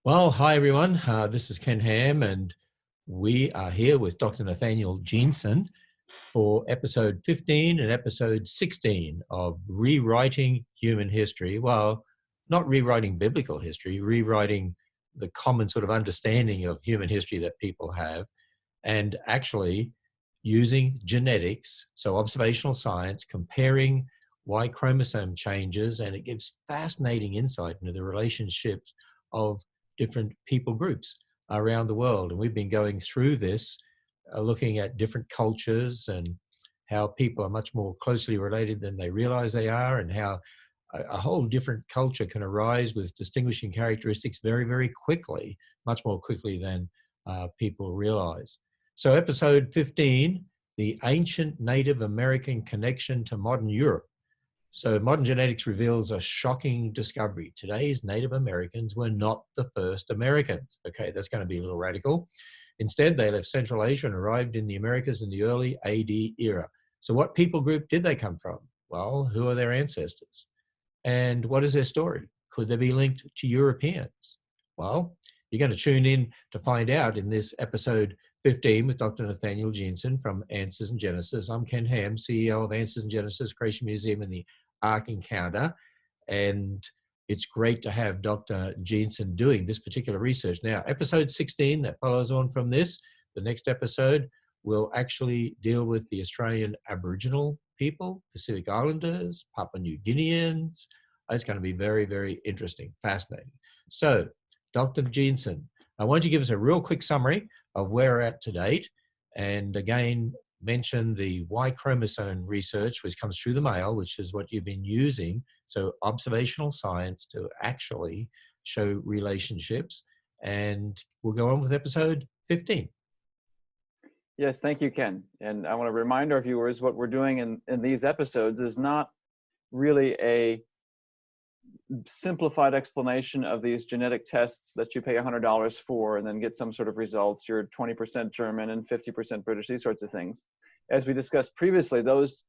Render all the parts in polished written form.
Well, hi everyone. This is Ken Ham, and we are here with Dr. Nathaniel Jeanson for episode 15 and episode 16 of Rewriting Human History. Well, not rewriting biblical history, rewriting the common sort of understanding of human history that people have, and actually using genetics, so observational science, comparing Y chromosome changes, and it gives fascinating insight into the relationships of different people groups around the world. And we've been going through this, looking at different cultures and how people are much more closely related than they realize they are, and how a whole different culture can arise with distinguishing characteristics very, very quickly, much more quickly than people realize. So episode 15, the ancient Native American connection to modern Europe. So modern genetics reveals a shocking discovery. Today's Native Americans were not the first Americans. Okay, that's going to be a little radical. Instead, they left Central Asia and arrived in the Americas in the early AD era. So what people group did they come from? Well, who are their ancestors? And what is their story? Could they be linked to Europeans? Well, you're going to tune in to find out in this episode 15 with Dr. Nathaniel Jeanson from Answers in Genesis. I'm Ken Ham, CEO of Answers in Genesis, Creation Museum, and the Ark Encounter. And it's great to have Dr. Jeanson doing this particular research. Now, episode 16 that follows on from this, the next episode will actually deal with the Australian Aboriginal people, Pacific Islanders, Papua New Guineans. It's going to be very, very interesting, fascinating. So, Dr. Jeanson, I want you to give us a real quick summary of where we're at to date. And again, mention the Y chromosome research, which comes through the mail, which is what you've been using. So observational science to actually show relationships. And we'll go on with episode 15. Yes, thank you, Ken. And I want to remind our viewers what we're doing in these episodes is not really a simplified explanation of these genetic tests that you pay $100 for and then get some sort of results. You're 20% German and 50% British, these sorts of things. As we discussed previously, those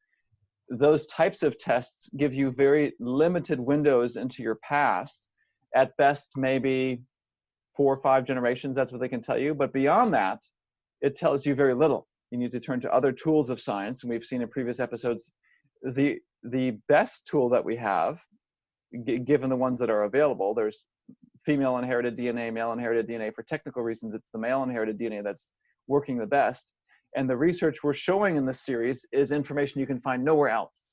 types of tests give you very limited windows into your past. At best, maybe 4 or 5 generations, that's what they can tell you. But beyond that, it tells you very little. You need to turn to other tools of science. And we've seen in previous episodes, the best tool that we have, given the ones that are available, there's female inherited DNA, male inherited DNA. For technical reasons, it's the male inherited DNA that's working the best. And the research we're showing in this series is information you can find nowhere else.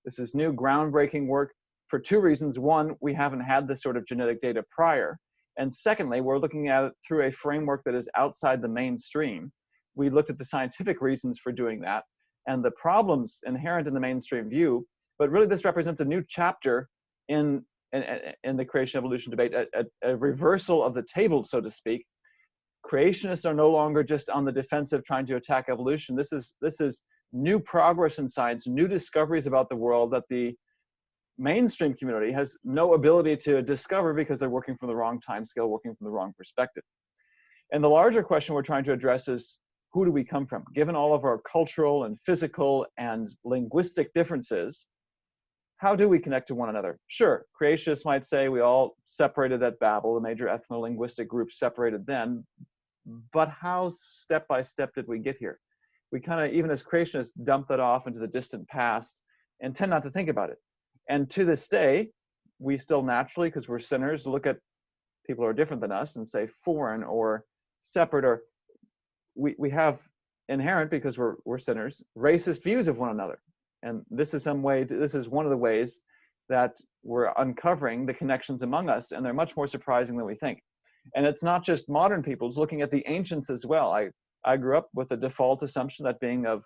This is new groundbreaking work for 2 reasons. One, we haven't had this sort of genetic data prior. And secondly, we're looking at it through a framework that is outside the mainstream. We looked at the scientific reasons for doing that and the problems inherent in the mainstream view. But really, this represents a new chapter in the creation evolution debate, a reversal of the table, so to speak. Creationists are no longer just on the defensive trying to attack evolution. This is new progress in science, new discoveries about the world that the mainstream community has no ability to discover because they're working from the wrong time scale, working from the wrong perspective. And the larger question we're trying to address is, who do we come from? Given all of our cultural and physical and linguistic differences, how do we connect to one another? Sure, creationists might say we all separated at Babel, the major ethno-linguistic groups separated then, but how step by step did we get here? We kind of, even as creationists, dump that off into the distant past and tend not to think about it. And to this day, we still naturally, because we're sinners, look at people who are different than us and say foreign or separate, or we have inherent, because we're sinners, racist views of one another. And this is this is one of the ways that we're uncovering the connections among us, and they're much more surprising than we think. And it's not just modern people, it's looking at the ancients as well. I grew up with the default assumption that being of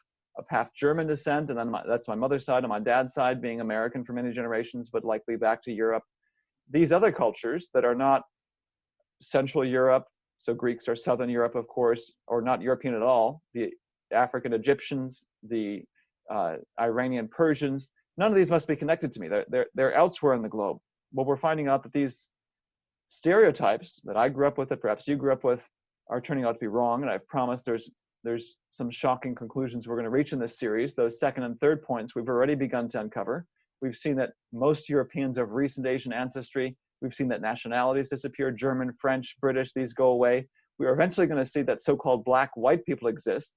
half German descent, and then that's my mother's side, and my dad's side being American for many generations, but likely back to Europe. These other cultures that are not Central Europe, so Greeks are Southern Europe, of course, or not European at all, the African Egyptians, the Iranian Persians, none of these must be connected to me. They're elsewhere in the globe. Well, we're finding out that these stereotypes that I grew up with, that perhaps you grew up with, are turning out to be wrong. And I've promised there's some shocking conclusions we're going to reach in this series. Those second and third points we've already begun to uncover. We've seen that most Europeans of recent Asian ancestry We've seen that nationalities disappear, German, French, British, these go away. We are eventually going to see that so-called black, white people exist.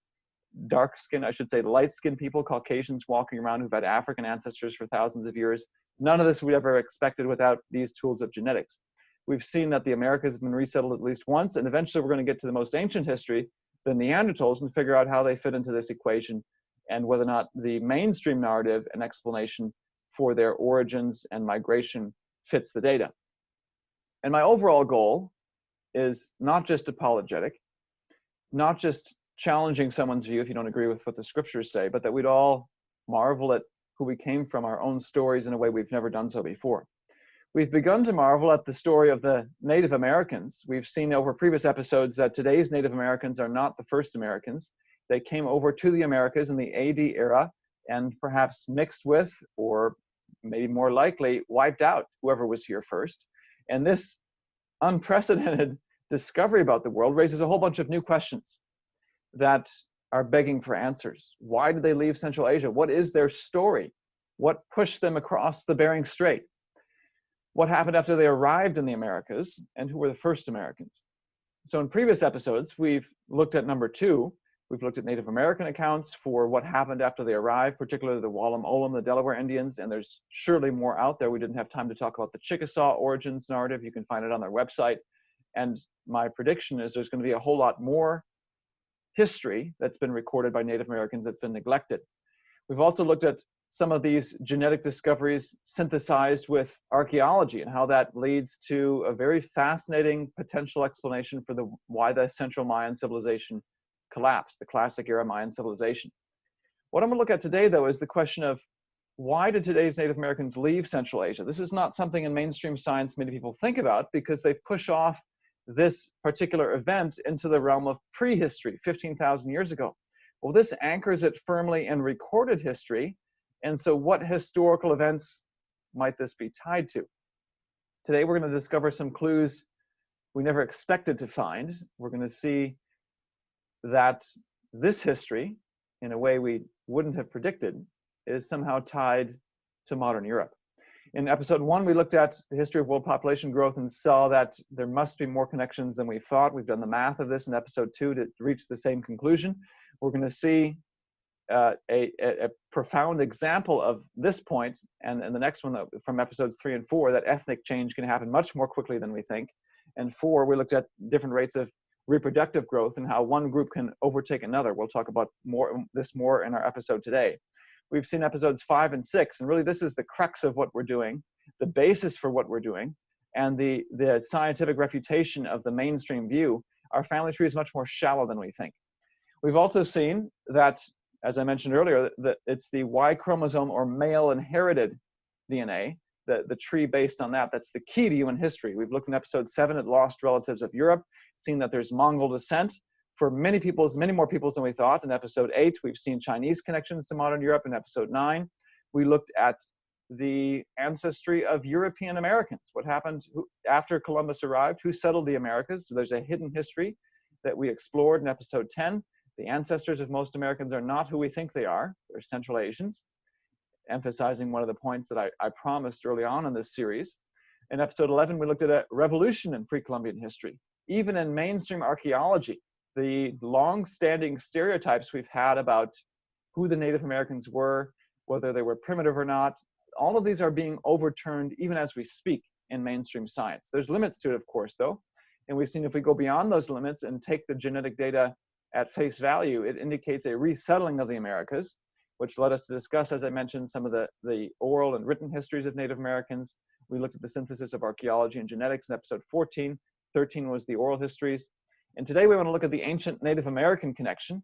Dark skin, I should say, light skinned people, Caucasians walking around who've had African ancestors for thousands of years. None of this we'd ever expected without these tools of genetics. We've seen that the Americas have been resettled at least once, and eventually we're going to get to the most ancient history, the Neanderthals, and figure out how they fit into this equation and whether or not the mainstream narrative and explanation for their origins and migration fits the data. And my overall goal is not just apologetic, not just challenging someone's view if you don't agree with what the scriptures say, but that we'd all marvel at who we came from, our own stories, in a way we've never done so before. We've begun to marvel at the story of the Native Americans. We've seen over previous episodes that today's Native Americans are not the first Americans. They came over to the Americas in the AD era and perhaps mixed with, or maybe more likely, wiped out whoever was here first. And this unprecedented discovery about the world raises a whole bunch of new questions that are begging for answers. Why did they leave Central Asia? What is their story? What pushed them across the Bering Strait? What happened after they arrived in the Americas, and who were the first Americans? So in previous episodes, we've looked at number 2. We've looked at Native American accounts for what happened after they arrived, particularly the Wallam Olam, the Delaware Indians, and there's surely more out there. We didn't have time to talk about the Chickasaw origins narrative. You can find it on their website. And my prediction is there's going to be a whole lot more history that's been recorded by Native Americans that's been neglected. We've also looked at some of these genetic discoveries synthesized with archaeology and how that leads to a very fascinating potential explanation for why the Central Mayan civilization collapsed, the classic era Mayan civilization. What I'm going to look at today, though, is the question of why did today's Native Americans leave Central Asia? This is not something in mainstream science many people think about because they push off this particular event into the realm of prehistory, 15,000 years ago. Well, this anchors it firmly in recorded history. And so what historical events might this be tied to? Today, we're going to discover some clues we never expected to find. We're going to see that this history, in a way we wouldn't have predicted, is somehow tied to modern Europe. In episode 1, we looked at the history of world population growth and saw that there must be more connections than we thought. We've done the math of this in episode 2 to reach the same conclusion. We're going to see a profound example of this point, and the next one from episodes 3 and 4, that ethnic change can happen much more quickly than we think. And 4, we looked at different rates of reproductive growth and how one group can overtake another. We'll talk about this more in our episode today. We've seen episodes 5 and 6, and really this is the crux of what we're doing, the basis for what we're doing, and the scientific refutation of the mainstream view. Our family tree is much more shallow than we think. We've also seen that, as I mentioned earlier, that it's the Y chromosome or male inherited DNA, the tree based on that. That's the key to human history. We've looked in episode 7 at lost relatives of Europe, seen that there's Mongol descent for many peoples, many more peoples than we thought. In episode 8, we've seen Chinese connections to modern Europe. In episode 9, we looked at the ancestry of European Americans. What happened after Columbus arrived? Who settled the Americas? So there's a hidden history that we explored in episode 10. The ancestors of most Americans are not who we think they are. They're Central Asians, emphasizing one of the points that I promised early on in this series. In episode 11, we looked at a revolution in pre-Columbian history. Even in mainstream archaeology, the long-standing stereotypes we've had about who the Native Americans were, whether they were primitive or not, all of these are being overturned even as we speak in mainstream science. There's limits to it, of course, though. And we've seen if we go beyond those limits and take the genetic data at face value, it indicates a resettling of the Americas, which led us to discuss, as I mentioned, some of the oral and written histories of Native Americans. We looked at the synthesis of archaeology and genetics in episode 14. 13 was the oral histories. And today we want to look at the ancient Native American connection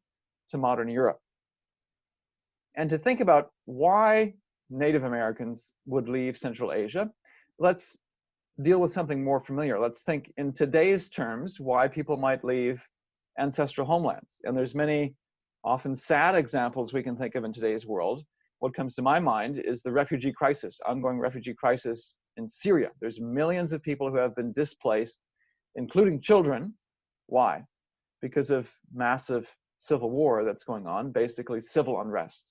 to modern Europe. And to think about why Native Americans would leave Central Asia, let's deal with something more familiar. Let's think in today's terms why people might leave ancestral homelands. And there's many often sad examples we can think of in today's world. What comes to my mind is the refugee crisis, ongoing refugee crisis in Syria. There's millions of people who have been displaced, including children. Why? Because of massive civil war that's going on, basically civil unrest.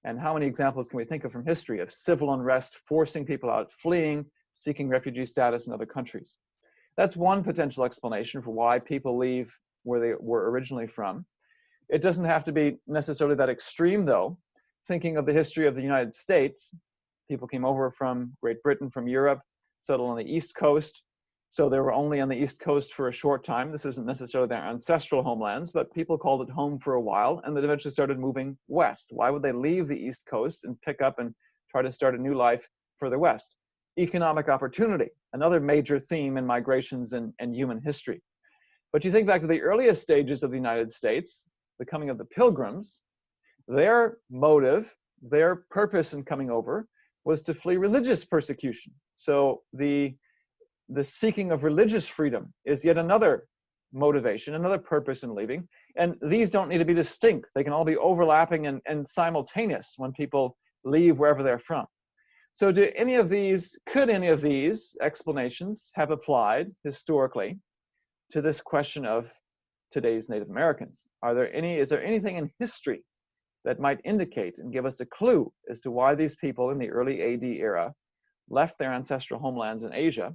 And how many examples can we think of from history of civil unrest forcing people out, fleeing, seeking refugee status in other countries. That's one potential explanation for why people leave where they were originally from. It doesn't have to be necessarily that extreme, though. Thinking of the history of the United States, people came over from Great Britain, from Europe, settled on the East Coast. So they were only on the East Coast for a short time. This isn't necessarily their ancestral homelands, but people called it home for a while, and then eventually started moving west. Why would they leave the East Coast and pick up and try to start a new life further west? Economic opportunity, another major theme in migrations and human history. But you think back to the earliest stages of the United States, the coming of the Pilgrims, their motive, their purpose in coming over was to flee religious persecution. So the seeking of religious freedom is yet another motivation, another purpose in leaving. And these don't need to be distinct. They can all be overlapping and simultaneous when people leave wherever they're from. So could any of these explanations have applied historically to this question of today's Native Americans? Is there anything in history that might indicate and give us a clue as to why these people in the early AD era left their ancestral homelands in Asia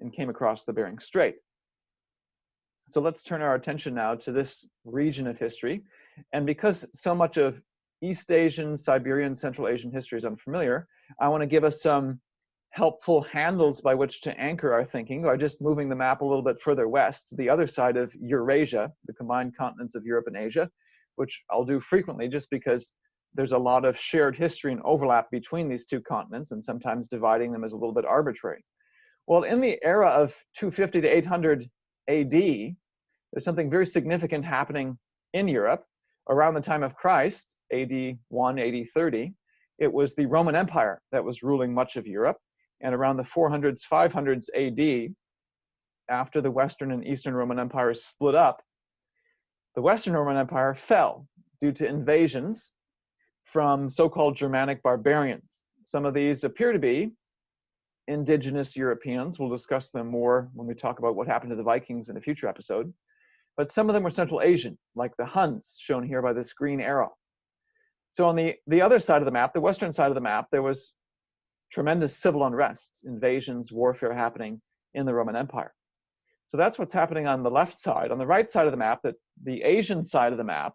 and came across the Bering Strait? So let's turn our attention now to this region of history. And because so much of East Asian, Siberian, Central Asian history is unfamiliar, I want to give us some helpful handles by which to anchor our thinking by just moving the map a little bit further west to the other side of Eurasia, the combined continents of Europe and Asia, which I'll do frequently just because there's a lot of shared history and overlap between these two continents, and sometimes dividing them is a little bit arbitrary. Well, in the era of 250 to 800 AD, there's something very significant happening in Europe. Around the time of Christ, AD 1, AD 30, it was the Roman Empire that was ruling much of Europe. And around the 400s, 500s AD, after the Western and Eastern Roman Empires split up, the Western Roman Empire fell due to invasions from so-called Germanic barbarians. Some of these appear to be indigenous Europeans. We'll discuss them more when we talk about what happened to the Vikings in a future episode. But some of them were Central Asian, like the Huns, shown here by this green arrow. So on the other side of the map, the western side of the map, there was tremendous civil unrest, invasions, warfare happening in the Roman Empire. So that's what's happening on the left side. On the right side of the map, the Asian side of the map,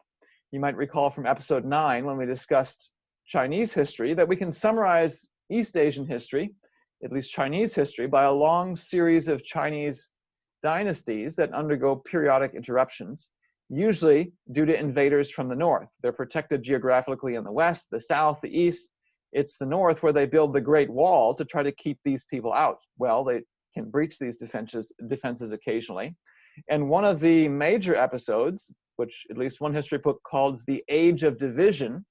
you might recall from episode 9 when we discussed Chinese history, that we can summarize East Asian history, at least Chinese history, by a long series of Chinese dynasties that undergo periodic interruptions, usually due to invaders from the north. They're protected geographically in the west, the south, the east. It's the north where they build the Great Wall to try to keep these people out. Well, they can breach these defenses occasionally. And one of the major episodes, which at least one history book calls the Age of Division,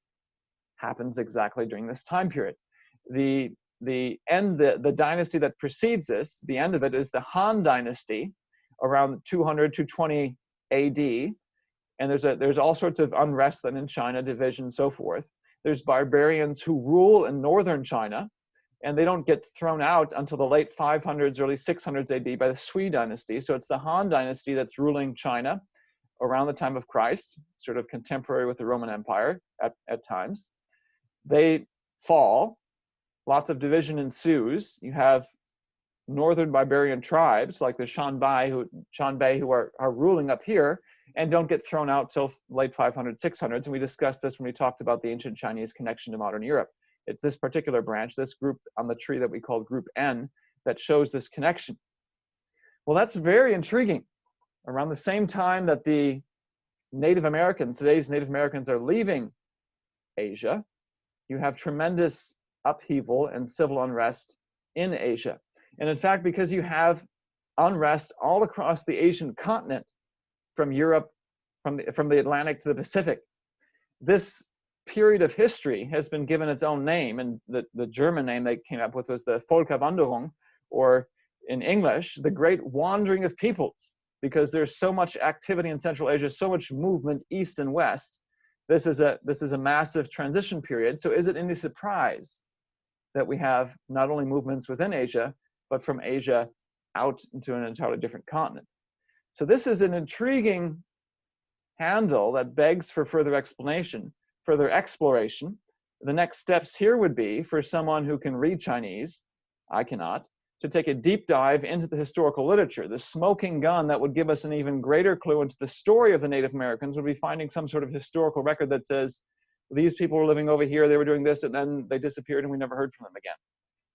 happens exactly during this time period. The dynasty that precedes this, the end of it, is the Han Dynasty, around 200 to 20 AD. And there's all sorts of unrest then in China, division, so forth. There's barbarians who rule in northern China, and they don't get thrown out until the late 500s, early 600s AD by the Sui Dynasty. So it's the Han Dynasty that's ruling China around the time of Christ, sort of contemporary with the Roman Empire at times. They fall. Lots of division ensues. You have northern barbarian tribes like the Xianbei who are ruling up here and don't get thrown out till late 500s, 600s. And we discussed this when we talked about the ancient Chinese connection to modern Europe. It's this particular branch, this group on the tree that we call Group N, that shows this connection. Well, that's very intriguing. Around the same time that the Native Americans, today's Native Americans, are leaving Asia, you have tremendous upheaval and civil unrest in Asia. And in fact, because you have unrest all across the Asian continent, from Europe, from the Atlantic to the Pacific, this period of history has been given its own name, and the German name they came up with was the Völkerwanderung, or in English, the Great Wandering of Peoples, because there's so much activity in Central Asia, so much movement east and west. This is a massive transition period. So is it any surprise that we have not only movements within Asia, but from Asia out into an entirely different continent? So this is an intriguing handle that begs for further explanation, further exploration. The next steps here would be for someone who can read Chinese, I cannot, to take a deep dive into the historical literature. The smoking gun that would give us an even greater clue into the story of the Native Americans would be finding some sort of historical record that says, these people were living over here, they were doing this, and then they disappeared and we never heard from them again.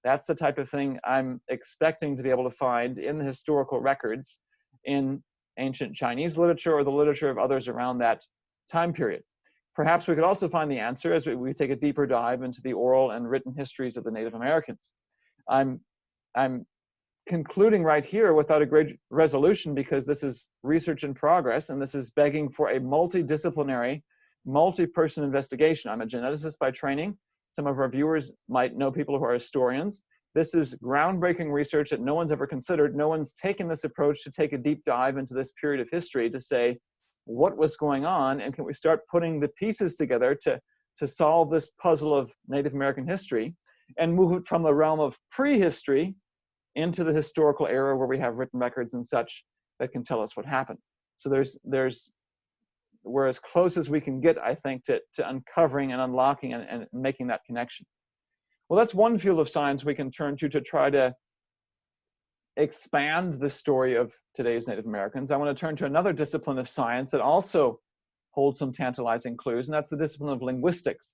That's the type of thing I'm expecting to be able to find in the historical records in ancient Chinese literature or the literature of others around that time period. Perhaps we could also find the answer as we take a deeper dive into the oral and written histories of the Native Americans. I'm concluding right here without a great resolution, because this is research in progress and this is begging for a multidisciplinary, multi-person investigation. I'm a geneticist by training. Some of our viewers might know people who are historians. This is groundbreaking research that no one's ever considered. No one's taken this approach to take a deep dive into this period of history to say what was going on, and can we start putting the pieces together to solve this puzzle of Native American history and move it from the realm of prehistory into the historical era where we have written records and such that can tell us what happened. So we're as close as we can get, I think, to uncovering and unlocking and making that connection. Well, that's one field of science we can turn to try to expand the story of today's Native Americans. I want to turn to another discipline of science that also holds some tantalizing clues, and that's the discipline of linguistics.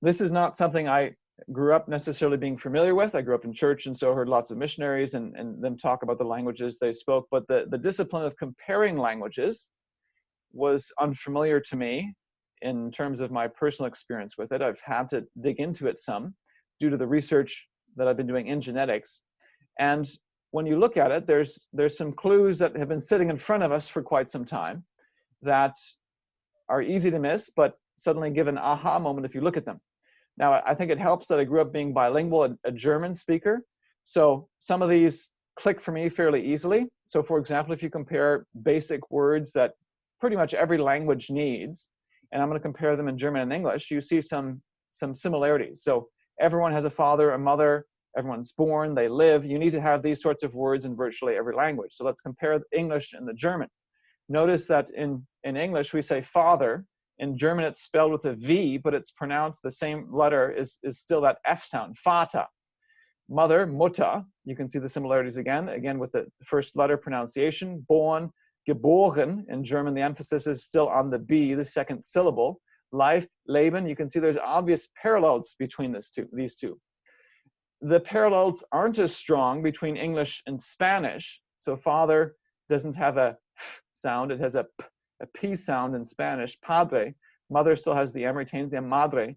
This is not something I grew up necessarily being familiar with. I grew up in church and so heard lots of missionaries and them talk about the languages they spoke, but the discipline of comparing languages was unfamiliar to me in terms of my personal experience with it. I've had to dig into it some due to the research that I've been doing in genetics. And when you look at it, there's some clues that have been sitting in front of us for quite some time that are easy to miss, but suddenly give an aha moment if you look at them. Now, I think it helps that I grew up being bilingual, a German speaker. So some of these click for me fairly easily. So for example, if you compare basic words that pretty much every language needs, and I'm going to compare them in German and English, you see some similarities. So everyone has a father, a mother, everyone's born, they live. You need to have these sorts of words in virtually every language. So let's compare the English and the German. Notice that in English, we say father. In German, it's spelled with a V, but it's pronounced the same letter is still that F sound, Vater. Mother, Mutter, you can see the similarities again with the first letter pronunciation. Born, geboren. In German, the emphasis is still on the B, the second syllable. Life, Leben, you can see there's obvious parallels between these two. The parallels aren't as strong between English and Spanish. So father doesn't have a F sound, it has a P sound in Spanish, padre. Mother still has the M, retains the madre.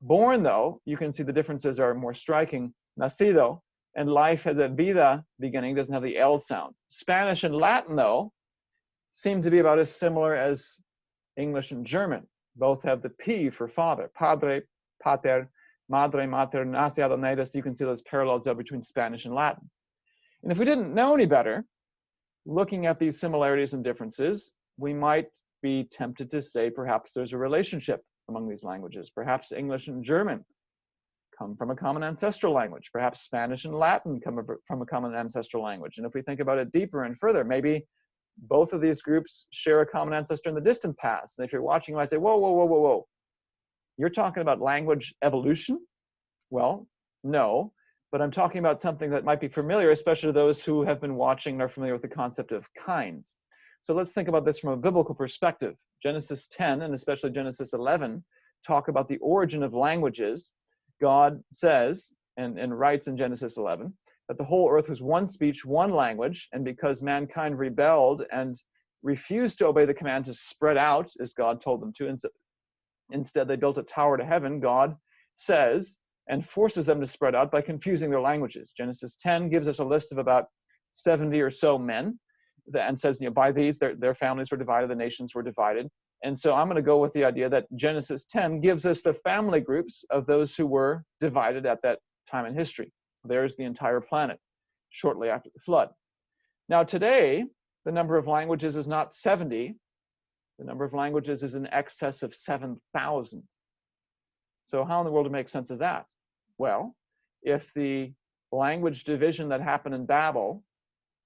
Born, though, you can see the differences are more striking. Nacido, and life has a vida beginning, doesn't have the L sound. Spanish and Latin, though, seem to be about as similar as English and German. Both have the P for father. Padre, pater, madre, mater, nacido, natus. You can see those parallels there between Spanish and Latin. And if we didn't know any better, looking at these similarities and differences, we might be tempted to say perhaps there's a relationship among these languages. Perhaps English and German come from a common ancestral language. Perhaps Spanish and Latin come from a common ancestral language. And if we think about it deeper and further, maybe both of these groups share a common ancestor in the distant past. And if you're watching, you might say, whoa, whoa, whoa, whoa, whoa. You're talking about language evolution? Well, no, but I'm talking about something that might be familiar, especially to those who have been watching and are familiar with the concept of kinds. So let's think about this from a biblical perspective. Genesis 10 and especially Genesis 11 talk about the origin of languages. God says and writes in Genesis 11 that the whole earth was one speech, one language, and because mankind rebelled and refused to obey the command to spread out as God told them to, instead they built a tower to heaven, God says, and forces them to spread out by confusing their languages. Genesis 10 gives us a list of about 70 or so men and says, by these, their families were divided, the nations were divided. And so I'm going to go with the idea that Genesis 10 gives us the family groups of those who were divided at that time in history. There's the entire planet shortly after the flood. Now today, the number of languages is not 70. The number of languages is in excess of 7,000. So how in the world to make sense of that? Well, if the language division that happened in Babel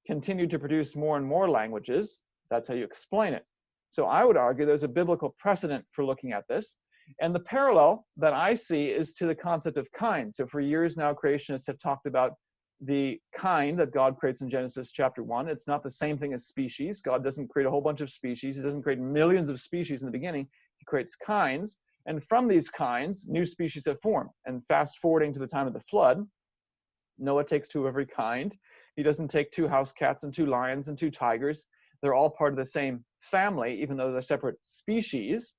continued to produce more and more languages, that's how you explain it. So I would argue there's a biblical precedent for looking at this. And the parallel that I see is to the concept of kind. So for years now, creationists have talked about the kind that God creates in Genesis chapter 1. It's not the same thing as species. God doesn't create a whole bunch of species. He doesn't create millions of species in the beginning. He creates kinds. And from these kinds, new species have formed. And fast forwarding to the time of the flood, Noah takes 2 of every kind. He doesn't take 2 house cats and 2 lions and 2 tigers. They're all part of the same family, even though they're separate species.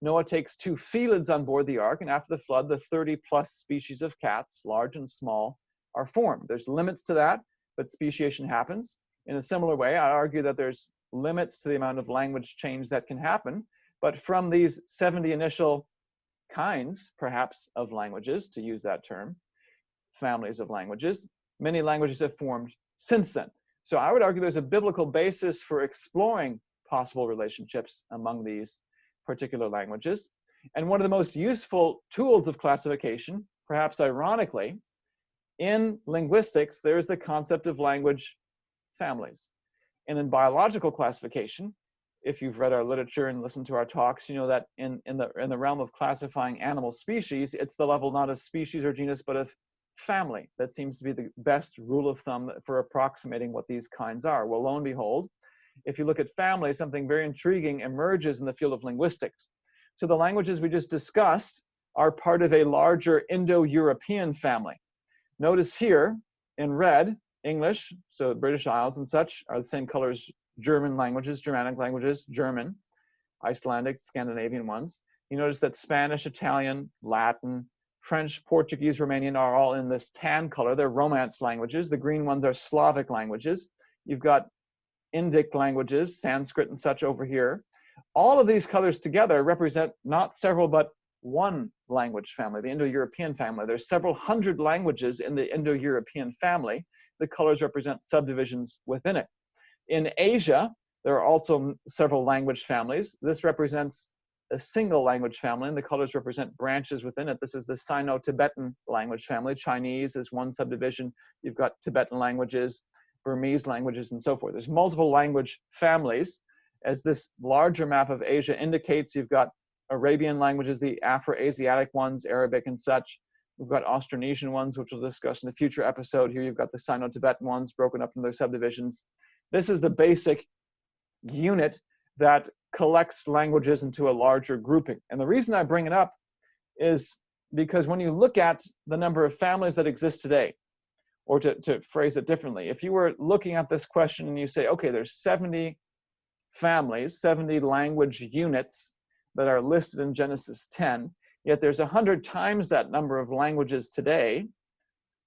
Noah takes 2 felids on board the ark, and after the flood, the 30-plus species of cats, large and small, are formed. There's limits to that, but speciation happens. In a similar way, I argue that there's limits to the amount of language change that can happen, but from these 70 initial kinds, perhaps, of languages, to use that term, families of languages, many languages have formed since then. So I would argue there's a biblical basis for exploring possible relationships among these particular languages. And one of the most useful tools of classification, perhaps ironically, in linguistics, there's the concept of language families. And in biological classification, if you've read our literature and listened to our talks, you know that in the realm of classifying animal species, it's the level not of species or genus, but of family. That seems to be the best rule of thumb for approximating what these kinds are. Well, lo and behold, if you look at family, something very intriguing emerges in the field of linguistics. So the languages we just discussed are part of a larger Indo-European family. Notice here in red, English, so British Isles and such, are the same color as German languages, Germanic languages, German, Icelandic, Scandinavian ones. You notice that Spanish, Italian, Latin, French, Portuguese, Romanian are all in this tan color. They're Romance languages. The green ones are Slavic languages. You've got Indic languages, Sanskrit and such over here. All of these colors together represent not several, but one language family, the Indo-European family. There's several hundred languages in the Indo-European family. The colors represent subdivisions within it. In Asia, there are also several language families. This represents a single language family, and the colors represent branches within it. This is the Sino-Tibetan language family. Chinese is one subdivision. You've got Tibetan languages, Burmese languages, and so forth. There's multiple language families. As this larger map of Asia indicates, you've got Arabian languages, the Afro-Asiatic ones, Arabic and such. We've got Austronesian ones, which we'll discuss in a future episode. Here you've got the Sino-Tibetan ones broken up into their subdivisions. This is the basic unit that collects languages into a larger grouping. And the reason I bring it up is because when you look at the number of families that exist today, or to phrase it differently, if you were looking at this question and you say, okay, there's 70 families, 70 language units that are listed in Genesis 10, yet there's 100 times that number of languages today,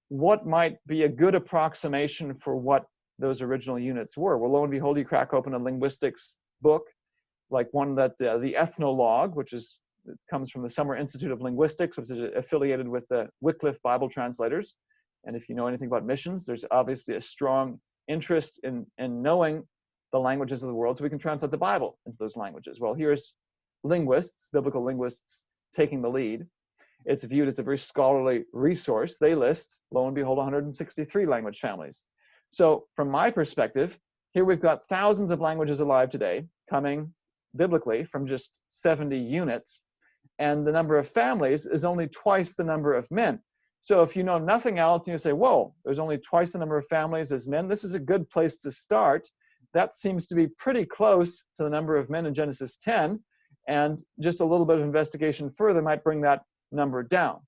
what might be a good approximation for what those original units were? Well, lo and behold, you crack open a linguistics book, like one that the Ethnologue, which comes from the Summer Institute of Linguistics, which is affiliated with the Wycliffe Bible translators. And if you know anything about missions, there's obviously a strong interest in knowing the languages of the world so we can translate the Bible into those languages. Well, here's linguists, biblical linguists, taking the lead. It's viewed as a very scholarly resource. They list, lo and behold, 163 language families. So from my perspective, here we've got thousands of languages alive today coming biblically from just 70 units. And the number of families is only twice the number of men. So if you know nothing else, you say, whoa, there's only twice the number of families as men. This is a good place to start. That seems to be pretty close to the number of men in Genesis 10. And just a little bit of investigation further might bring that number down.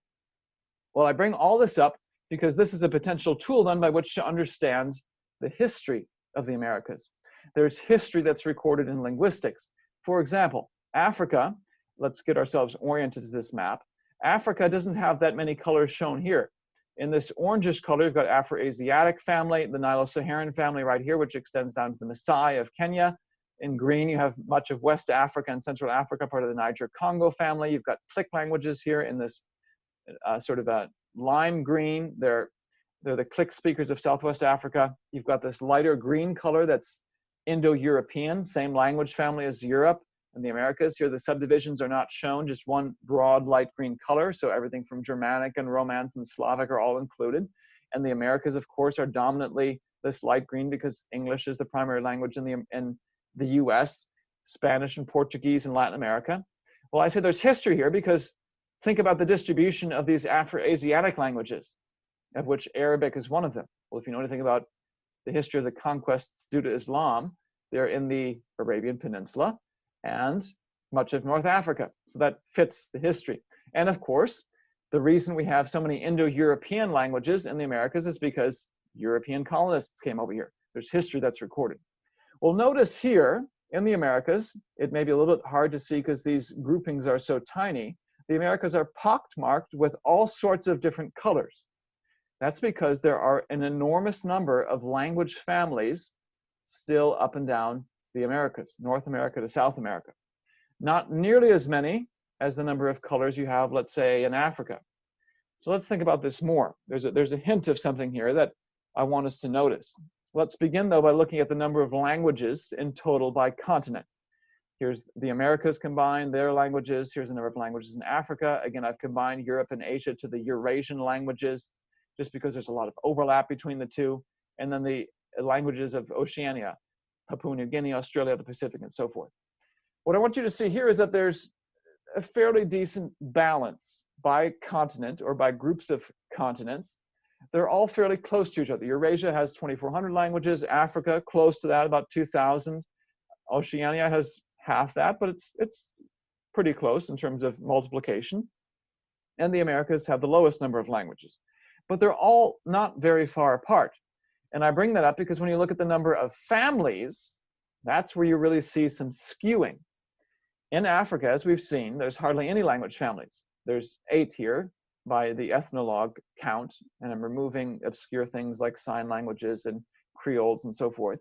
Well, I bring all this up because this is a potential tool then by which to understand the history of the Americas. There's history that's recorded in linguistics. For example, Africa, let's get ourselves oriented to this map. Africa doesn't have that many colors shown here. In this orangish color, you've got Afro-Asiatic family, the Nilo-Saharan family right here, which extends down to the Maasai of Kenya. In green, you have much of West Africa and Central Africa, part of the Niger-Congo family. You've got Click languages here in this sort of a lime green. They're the Click speakers of Southwest Africa. You've got this lighter green color that's Indo-European, same language family as Europe and the Americas. Here the subdivisions are not shown, just one broad light green color. So everything from Germanic and Romance and Slavic are all included. And the Americas, of course, are dominantly this light green because English is the primary language in the US, Spanish and Portuguese in Latin America. Well, I say there's history here because think about the distribution of these Afro-Asiatic languages, of which Arabic is one of them. Well, if you know anything about the history of the conquests due to Islam, they're in the Arabian Peninsula and much of North Africa. So that fits the history. And of course, the reason we have so many Indo-European languages in the Americas is because European colonists came over here. There's history that's recorded. Well, notice here in the Americas, it may be a little bit hard to see because these groupings are so tiny. The Americas are pockmarked with all sorts of different colors. That's because there are an enormous number of language families still up and down the Americas, North America to South America. Not nearly as many as the number of colors you have, let's say, in Africa. So let's think about this more. There's a hint of something here that I want us to notice. Let's begin, though, by looking at the number of languages in total by continent. Here's the Americas combined, their languages. Here's the number of languages in Africa. Again, I've combined Europe and Asia to the Eurasian languages, just because there's a lot of overlap between the two. And then the languages of Oceania, Papua New Guinea, Australia, the Pacific, and so forth. What I want you to see here is that there's a fairly decent balance by continent or by groups of continents. They're all fairly close to each other. Eurasia has 2,400 languages, Africa close to that, about 2,000. Oceania has half that, but it's pretty close in terms of multiplication. And the Americas have the lowest number of languages. But they're all not very far apart. And I bring that up because when you look at the number of families, that's where you really see some skewing. In Africa, as we've seen, there's hardly any language families. There's 8 here by the ethnologue count, and I'm removing obscure things like sign languages and Creoles and so forth.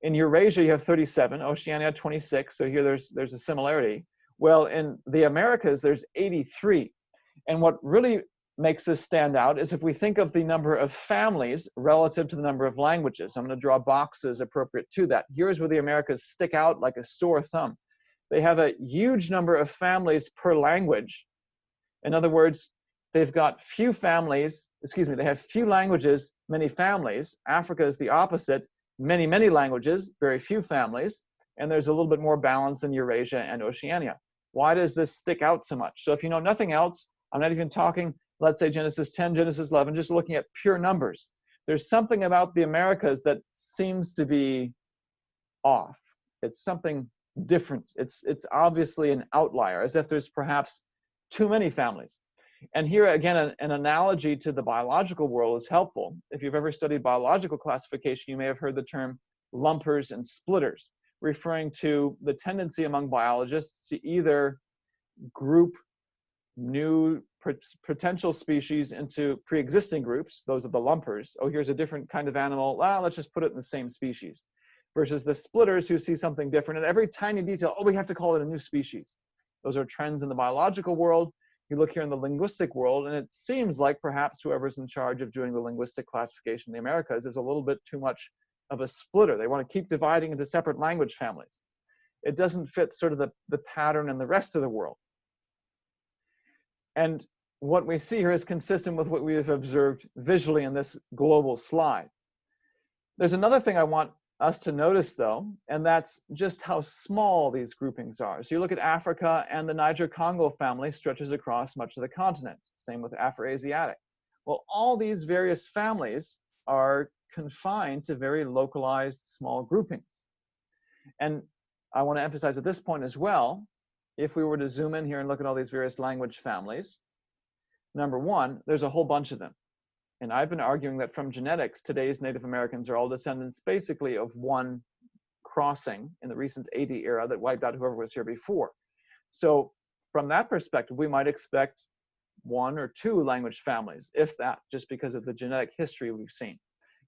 In Eurasia, you have 37, Oceania 26, so here there's a similarity. Well, in the Americas, there's 83. And what really makes this stand out is if we think of the number of families relative to the number of languages. I'm going to draw boxes appropriate to that. Here's where the Americas stick out like a sore thumb. They have a huge number of families per language. In other words, they've got few families, they have few languages, many families. Africa is the opposite, many, many languages, very few families. And there's a little bit more balance in Eurasia and Oceania. Why does this stick out so much? So if you know nothing else, I'm not even talking, let's say Genesis 10, Genesis 11, just looking at pure numbers. There's something about the Americas that seems to be off. It's something different. It's obviously an outlier, as if there's perhaps too many families. And here again, an analogy to the biological world is helpful. If you've ever studied biological classification, you may have heard the term lumpers and splitters, referring to the tendency among biologists to either group new potential species into pre-existing groups. Those are the lumpers. Oh, here's a different kind of animal. Well, let's just put it in the same species. Versus the splitters who see something different. And every tiny detail, oh, we have to call it a new species. Those are trends in the biological world. You look here in the linguistic world, and it seems like perhaps whoever's in charge of doing the linguistic classification in the Americas is a little bit too much of a splitter. They want to keep dividing into separate language families. It doesn't fit sort of the pattern in the rest of the world. And what we see here is consistent with what we have observed visually in this global slide. There's another thing I want us to notice, though, and that's just how small these groupings are. So you look at Africa, and the Niger-Congo family stretches across much of the continent. Same with Afroasiatic. Well, all these various families are confined to very localized small groupings. And I want to emphasize at this point as well, if we were to zoom in here and look at all these various language families, number one, there's a whole bunch of them. And I've been arguing that from genetics, today's Native Americans are all descendants basically of one crossing in the recent 80 era that wiped out whoever was here before. So from that perspective, we might expect 1 or 2 language families, if that, just because of the genetic history we've seen.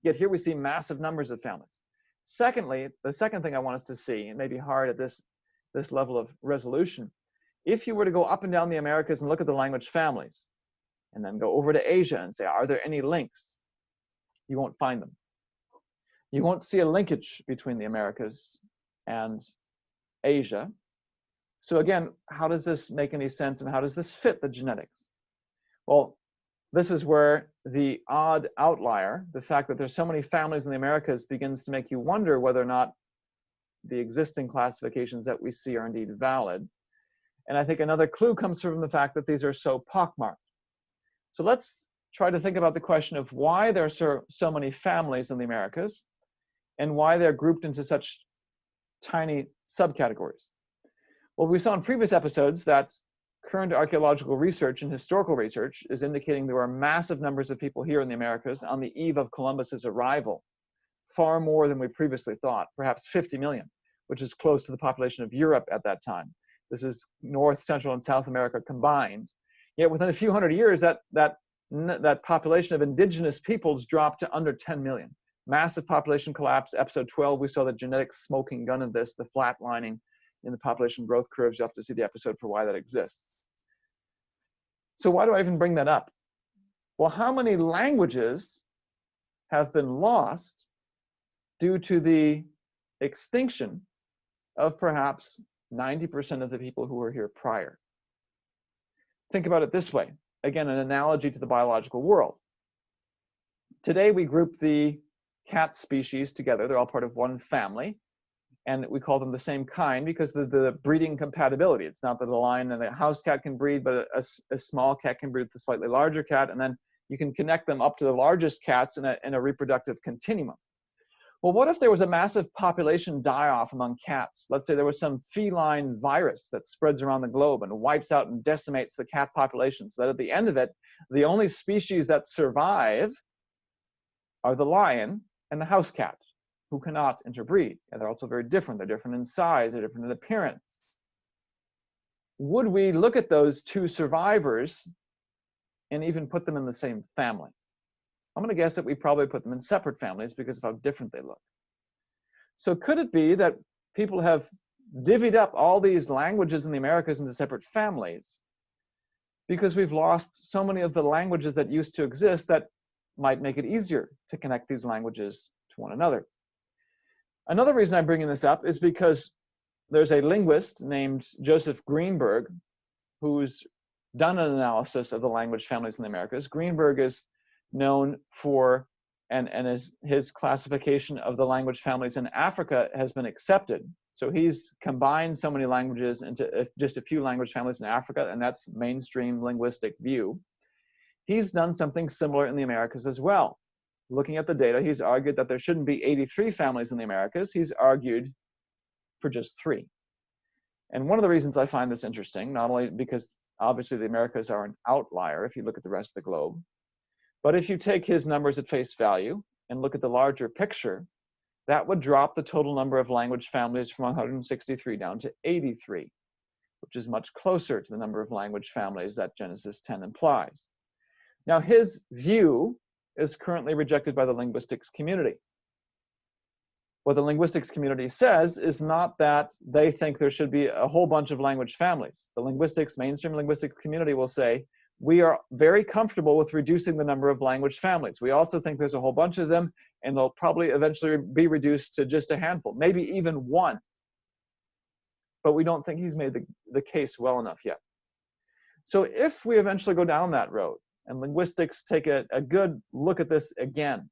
Yet here we see massive numbers of families. Secondly, the second thing I want us to see, and maybe hard at this level of resolution, if you were to go up and down the Americas and look at the language families, and then go over to Asia and say, are there any links? You won't find them. You won't see a linkage between the Americas and Asia. So again, how does this make any sense, and how does this fit the genetics? Well, this is where the odd outlier, the fact that there's so many families in the Americas, begins to make you wonder whether or not the existing classifications that we see are indeed valid. And I think another clue comes from the fact that these are so pockmarked. So let's try to think about the question of why there are so many families in the Americas and why they're grouped into such tiny subcategories. Well, we saw in previous episodes that current archaeological research and historical research is indicating there are massive numbers of people here in the Americas on the eve of Columbus's arrival, far more than we previously thought, perhaps 50 million, which is close to the population of Europe at that time. This is North, Central, and South America combined. Yet within a few hundred years, that population of indigenous peoples dropped to under 10 million. Massive population collapse. Episode 12, we saw the genetic smoking gun of this, the flatlining in the population growth curves. You have to see the episode for why that exists. So why do I even bring that up? Well, how many languages have been lost due to the extinction of perhaps 90% of the people who were here prior? Think about it this way. Again, an analogy to the biological world. Today, we group the cat species together. They're all part of one family. And we call them the same kind because of the breeding compatibility. It's not that a lion and a house cat can breed, but a small cat can breed with a slightly larger cat. And then you can connect them up to the largest cats in a reproductive continuum. Well, what if there was a massive population die-off among cats? Let's say there was some feline virus that spreads around the globe and wipes out and decimates the cat population, so that at the end of it, the only species that survive are the lion and the house cat, who cannot interbreed. And they're also very different. They're different in size, they're different in appearance. Would we look at those two survivors and even put them in the same family? I'm going to guess that we probably put them in separate families because of how different they look. So could it be that people have divvied up all these languages in the Americas into separate families because we've lost so many of the languages that used to exist that might make it easier to connect these languages to one another? Another reason I'm bringing this up is because there's a linguist named Joseph Greenberg who's done an analysis of the language families in the Americas. Greenberg is known for, and his classification of the language families in Africa has been accepted. So he's combined so many languages into just a few language families in Africa, and that's mainstream linguistic view. He's done something similar in the Americas as well. Looking at the data, he's argued that there shouldn't be 83 families in the Americas. He's argued for just 3. And one of the reasons I find this interesting, not only because obviously the Americas are an outlier if you look at the rest of the globe, but if you take his numbers at face value and look at the larger picture, that would drop the total number of language families from 163 down to 83, which is much closer to the number of language families that Genesis 10 implies. Now, his view is currently rejected by the linguistics community. What the linguistics community says is not that they think there should be a whole bunch of language families. The mainstream linguistics community will say, we are very comfortable with reducing the number of language families. We also think there's a whole bunch of them, and they'll probably eventually be reduced to just a handful, maybe even 1. But we don't think he's made the case well enough yet. So if we eventually go down that road, and linguistics take a good look at this again,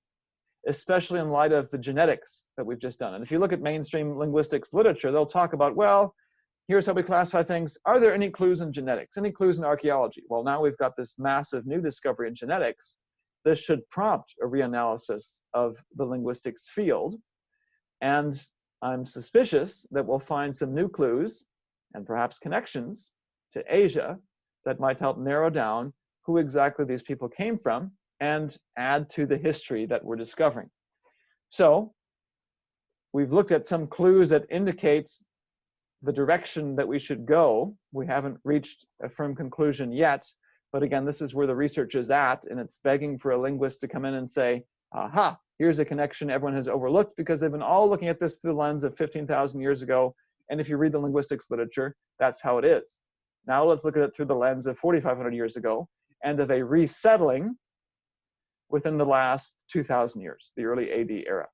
especially in light of the genetics that we've just done. And if you look at mainstream linguistics literature, they'll talk about, well, here's how we classify things. Are there any clues in genetics? Any clues in archaeology? Well, now we've got this massive new discovery in genetics. This should prompt a reanalysis of the linguistics field. And I'm suspicious that we'll find some new clues and perhaps connections to Asia that might help narrow down who exactly these people came from and add to the history that we're discovering. So we've looked at some clues that indicate the direction that we should go. We haven't reached a firm conclusion yet, but again, this is where the research is at, and it's begging for a linguist to come in and say, aha, here's a connection everyone has overlooked because they've been all looking at this through the lens of 15,000 years ago, and if you read the linguistics literature, that's how it is. Now let's look at it through the lens of 4,500 years ago, and of a resettling within the last 2,000 years, the early AD era.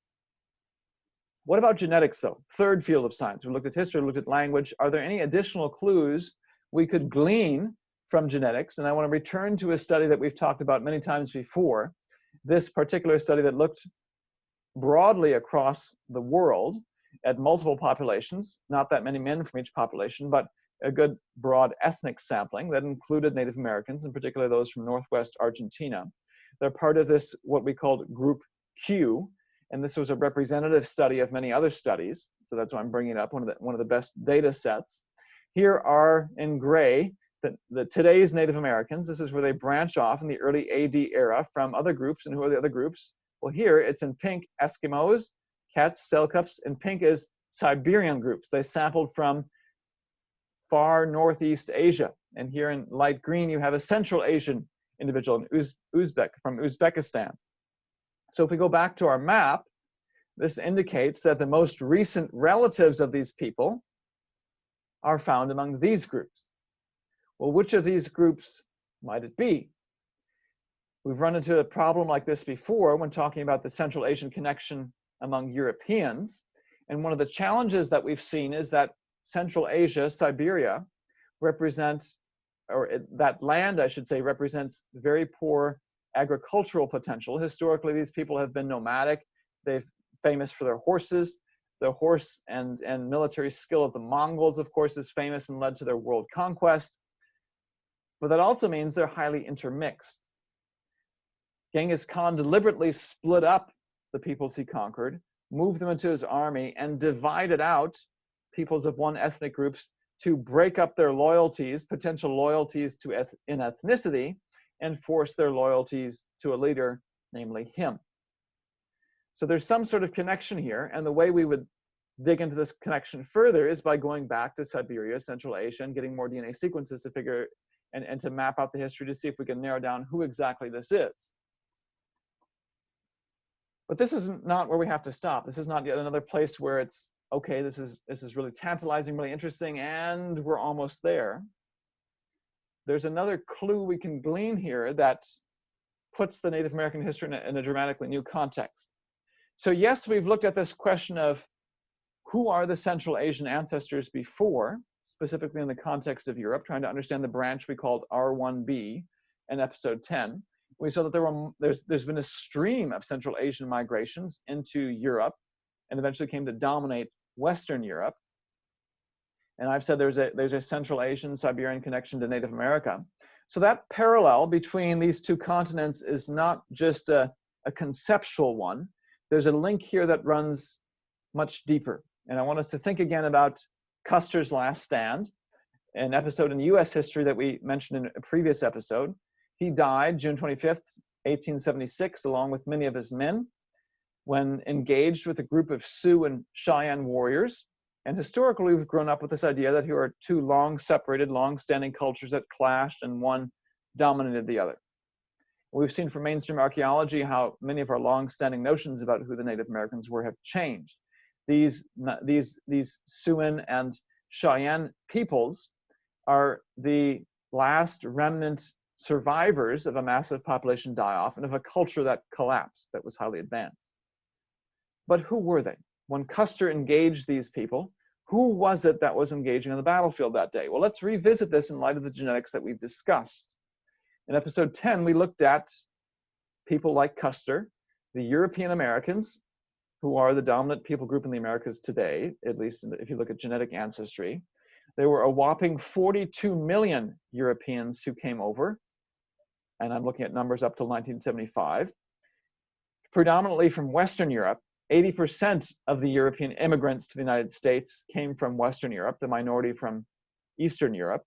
What about genetics, though? Third field of science. We looked at history, we looked at language. Are there any additional clues we could glean from genetics? And I want to return to a study that we've talked about many times before. This particular study that looked broadly across the world at multiple populations, not that many men from each population, but a good broad ethnic sampling that included Native Americans, in particular those from Northwest Argentina. They're part of this, what we called Group Q, and this was a representative study of many other studies. So that's why I'm bringing it up, one of the best data sets. Here are in gray the today's Native Americans. This is where they branch off in the early AD era from other groups. And who are the other groups? Well, here it's in pink, Eskimos, Cats, Selkups. In pink is Siberian groups. They sampled from far Northeast Asia. And here in light green, you have a Central Asian individual, Uzbek, from Uzbekistan. So if we go back to our map, this indicates that the most recent relatives of these people are found among these groups. Well, which of these groups might it be? We've run into a problem like this before when talking about the Central Asian connection among Europeans. And one of the challenges that we've seen is that Central Asia, Siberia, represents, or that land, I should say, represents very poor agricultural potential. Historically, these people have been nomadic. They're famous for their horses. The horse and military skill of the Mongols, of course, is famous and led to their world conquest. But that also means they're highly intermixed. Genghis Khan deliberately split up the peoples he conquered, moved them into his army, and divided out peoples of one ethnic groups to break up their loyalties, potential loyalties in ethnicity, and force their loyalties to a leader, namely him. So there's some sort of connection here, and the way we would dig into this connection further is by going back to Siberia, Central Asia, and getting more DNA sequences to figure and to map out the history to see if we can narrow down who exactly this is. But this is not where we have to stop. This is not yet another place where it's, okay, this is really tantalizing, really interesting, and we're almost there. There's another clue we can glean here that puts the Native American history in a dramatically new context. So yes, we've looked at this question of who are the Central Asian ancestors before, specifically in the context of Europe, trying to understand the branch we called R1b in episode 10. We saw that there's been a stream of Central Asian migrations into Europe and eventually came to dominate Western Europe. And I've said there's a Central Asian Siberian connection to Native America. So that parallel between these two continents is not just a conceptual one. There's a link here that runs much deeper. And I want us to think again about Custer's last stand, an episode in US history that we mentioned in a previous episode. He died June 25th, 1876, along with many of his men, when engaged with a group of Sioux and Cheyenne warriors. And historically, we've grown up with this idea that here are two long-separated, long-standing cultures that clashed and one dominated the other. We've seen from mainstream archaeology how many of our long-standing notions about who the Native Americans were have changed. These Siouan and Cheyenne peoples are the last remnant survivors of a massive population die-off and of a culture that collapsed, that was highly advanced. But who were they? When Custer engaged these people, who was it that was engaging on the battlefield that day? Well, let's revisit this in light of the genetics that we've discussed. In episode 10, we looked at people like Custer, the European Americans, who are the dominant people group in the Americas today, at least if you look at genetic ancestry. There were a whopping 42 million Europeans who came over, and I'm looking at numbers up till 1975, predominantly from Western Europe. 80% of the European immigrants to the United States came from Western Europe, the minority from Eastern Europe.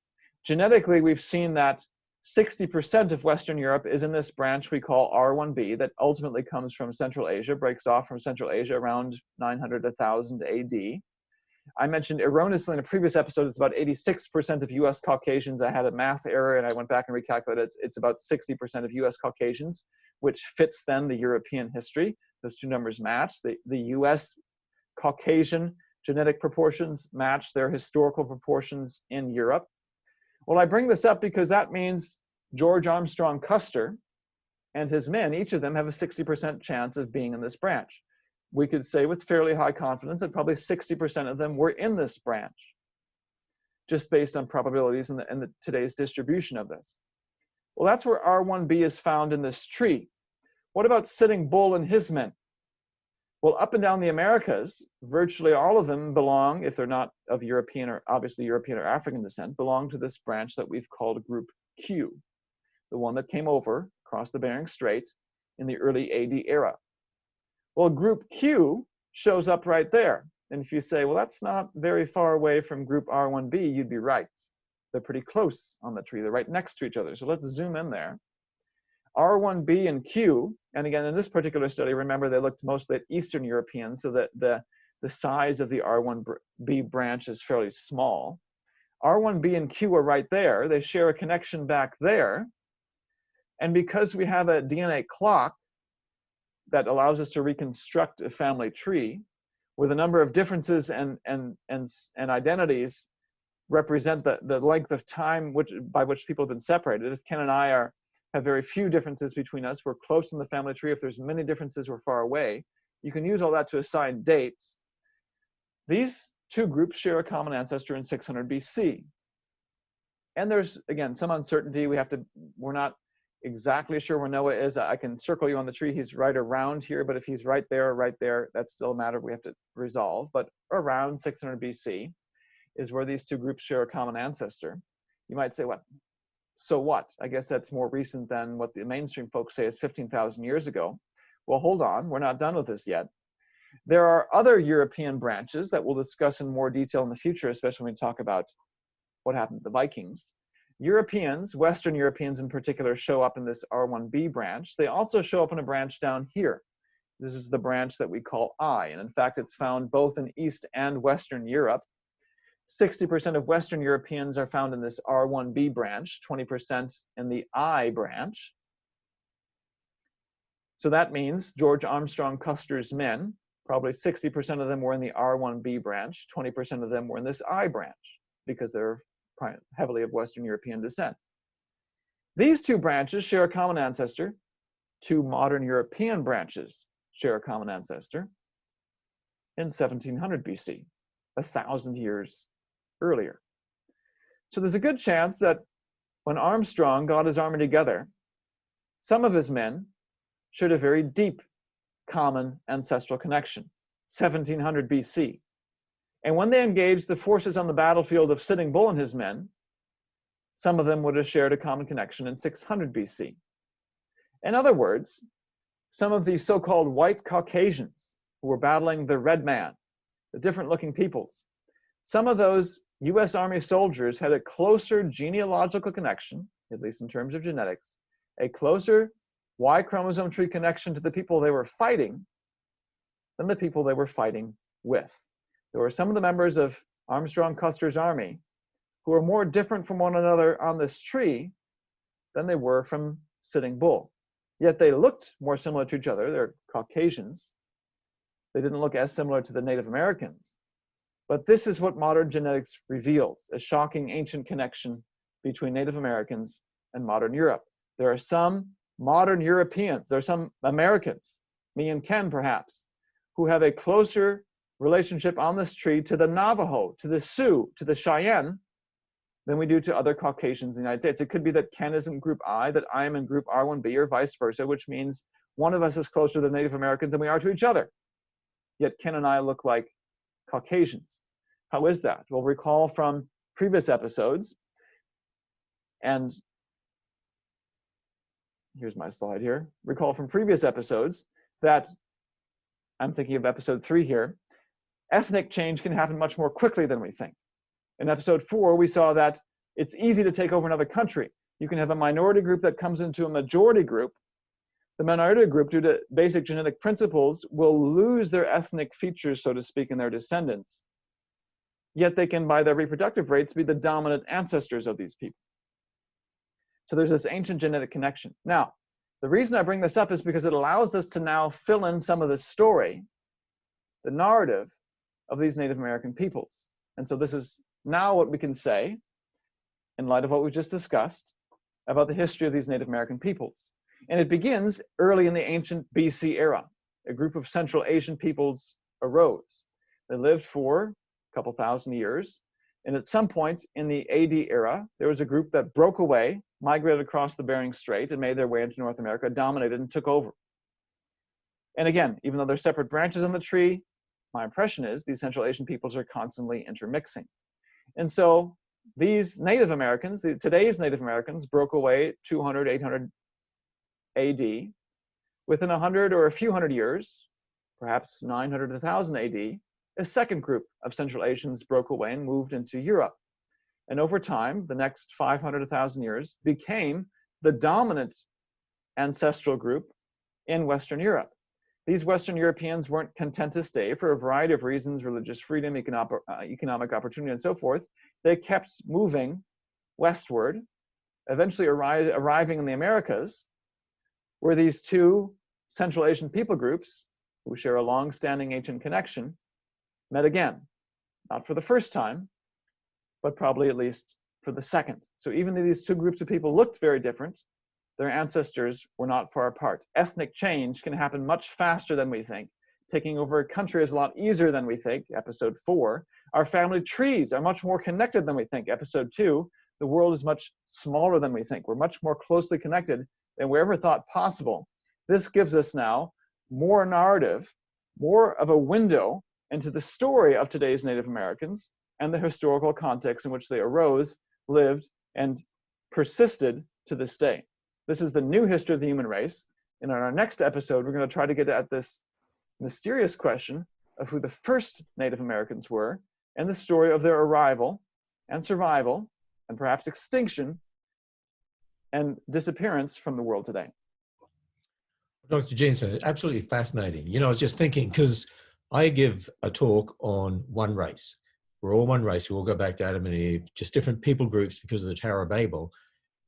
Genetically, we've seen that 60% of Western Europe is in this branch we call R1b that ultimately comes from Central Asia, breaks off from Central Asia around 900 to 1000 AD. I mentioned erroneously in a previous episode, it's about 86% of US Caucasians. I had a math error and I went back and recalculated. It's about 60% of US Caucasians, which fits then the European history. Those two numbers match. The US Caucasian genetic proportions match their historical proportions in Europe. Well, I bring this up because that means George Armstrong Custer and his men, each of them have a 60% chance of being in this branch. We could say with fairly high confidence that probably 60% of them were in this branch, just based on probabilities and today's distribution of this. Well, that's where R1b is found in this tree. What about Sitting Bull and his men? Well, up and down the Americas, virtually all of them belong, if they're not of European or obviously European or African descent, belong to this branch that we've called Group Q, the one that came over, across the Bering Strait in the early AD era. Well, group Q shows up right there. And if you say, well, that's not very far away from group R1b, you'd be right. They're pretty close on the tree. They're right next to each other. So let's zoom in there. R1b and Q, and again, in this particular study, remember they looked mostly at Eastern Europeans, so that the size of the R1b branch is fairly small. R1b and Q are right there. They share a connection back there. And because we have a DNA clock that allows us to reconstruct a family tree, where the number of differences and identities represent the length of time by which people have been separated. If Ken and I have very few differences between us, we're close in the family tree. If there's many differences, we're far away. You can use all that to assign dates. These two groups share a common ancestor in 600 BC. And there's, again, some uncertainty. We're not exactly sure where Noah is. I can circle you on the tree. He's right around here, but if he's right there, that's still a matter we have to resolve. But around 600 BC is where these two groups share a common ancestor. You might say, what? So what? I guess that's more recent than what the mainstream folks say is 15,000 years ago. Well, hold on. We're not done with this yet. There are other European branches that we'll discuss in more detail in the future, especially when we talk about what happened to the Vikings. Europeans, Western Europeans in particular, show up in this R1b branch. They also show up in a branch down here. This is the branch that we call I, and in fact, it's found both in East and Western Europe. 60% of Western Europeans are found in this R1b branch, 20% in the I branch. So that means George Armstrong Custer's men, probably 60% of them were in the R1b branch, 20% of them were in this I branch, because they're heavily of Western European descent. These two branches share a common ancestor. Two modern European branches share a common ancestor in 1700 BC, 1,000 years earlier. So there's a good chance that when Armstrong got his army together, some of his men shared a very deep common ancestral connection, 1700 BC. And when they engaged the forces on the battlefield of Sitting Bull and his men, some of them would have shared a common connection in 600 BC. In other words, some of these so-called white Caucasians who were battling the red man, the different looking peoples, some of those US Army soldiers had a closer genealogical connection, at least in terms of genetics, a closer Y chromosome tree connection to the people they were fighting than the people they were fighting with. There were some of the members of Armstrong Custer's army who were more different from one another on this tree than they were from Sitting Bull. Yet they looked more similar to each other. They're Caucasians. They didn't look as similar to the Native Americans. But this is what modern genetics reveals, a shocking ancient connection between Native Americans and modern Europe. There are some modern Europeans, there are some Americans, me and Ken perhaps, who have a closer relationship on this tree to the Navajo, to the Sioux, to the Cheyenne, than we do to other Caucasians in the United States. It could be that Ken is in group I, that I am in group R1b, or vice versa, which means one of us is closer to the Native Americans than we are to each other. Yet Ken and I look like Caucasians. How is that? Well, recall from previous episodes, and here's my slide here. Recall from previous episodes that, I'm thinking of episode 3 here, ethnic change can happen much more quickly than we think. In episode 4, we saw that it's easy to take over another country. You can have a minority group that comes into a majority group. The minority group, due to basic genetic principles, will lose their ethnic features, so to speak, in their descendants. Yet they can, by their reproductive rates, be the dominant ancestors of these people. So there's this ancient genetic connection. Now, the reason I bring this up is because it allows us to now fill in some of the story, the narrative of these Native American peoples. And so this is now what we can say, in light of what we just discussed, about the history of these Native American peoples. And it begins early in the ancient BC era. A group of Central Asian peoples arose. They lived for a couple thousand years. And at some point in the AD era, there was a group that broke away, migrated across the Bering Strait, and made their way into North America, dominated and took over. And again, even though they're separate branches on the tree, my impression is these Central Asian peoples are constantly intermixing. And so these Native Americans, today's Native Americans, broke away 200, 800 AD. Within 100 or a few hundred years, perhaps 900 to 1000 AD, a second group of Central Asians broke away and moved into Europe. And over time, the next 500 to 1000 years became the dominant ancestral group in Western Europe. These Western Europeans weren't content to stay for a variety of reasons, religious freedom, economic opportunity, and so forth. They kept moving westward, eventually arriving in the Americas, where these two Central Asian people groups, who share a long-standing ancient connection, met again. Not for the first time, but probably at least for the second. So even though these two groups of people looked very different, their ancestors were not far apart. Ethnic change can happen much faster than we think. Taking over a country is a lot easier than we think, episode 4. Our family trees are much more connected than we think, episode 2. The world is much smaller than we think. We're much more closely connected than we ever thought possible. This gives us now more narrative, more of a window into the story of today's Native Americans and the historical context in which they arose, lived, and persisted to this day. This is the new history of the human race. And in our next episode, we're going to try to get at this mysterious question of who the first Native Americans were and the story of their arrival and survival and perhaps extinction and disappearance from the world today. Dr. Jensen, absolutely fascinating. You know, I was just thinking, because I give a talk on one race. We're all one race. We all go back to Adam and Eve, just different people groups because of the Tower of Babel.